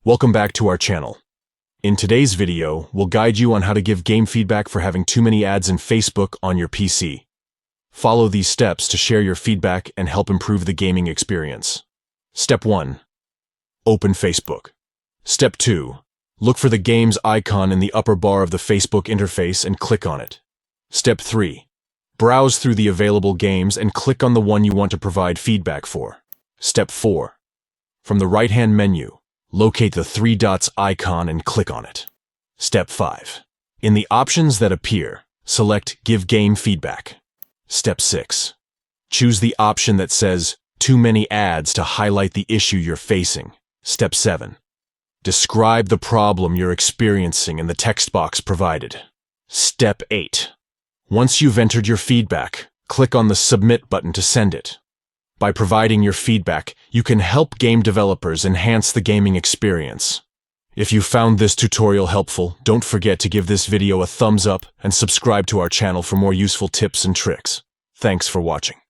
Welcome back to our channel. In today's video, we'll guide you on how to give game feedback for having too many ads in Facebook on your PC. Follow these steps to share your feedback and help improve the gaming experience. Step 1. Open Facebook. Step 2. Look for the game's icon in the upper bar of the Facebook interface and click on it. Step 3. Browse through the available games and click on the one you want to provide feedback for. Step 4. From the right-hand menu, locate the three dots icon and click on it. Step 5. In the options that appear, select Give Game Feedback. Step 6. Choose the option that says Too Many Ads to highlight the issue you're facing. Step 7. Describe the problem you're experiencing in the text box provided. Step 8. Once you've entered your feedback, click on the Submit button to send it. By providing your feedback, you can help game developers enhance the gaming experience. If you found this tutorial helpful, don't forget to give this video a thumbs up and subscribe to our channel for more useful tips and tricks. Thanks for watching.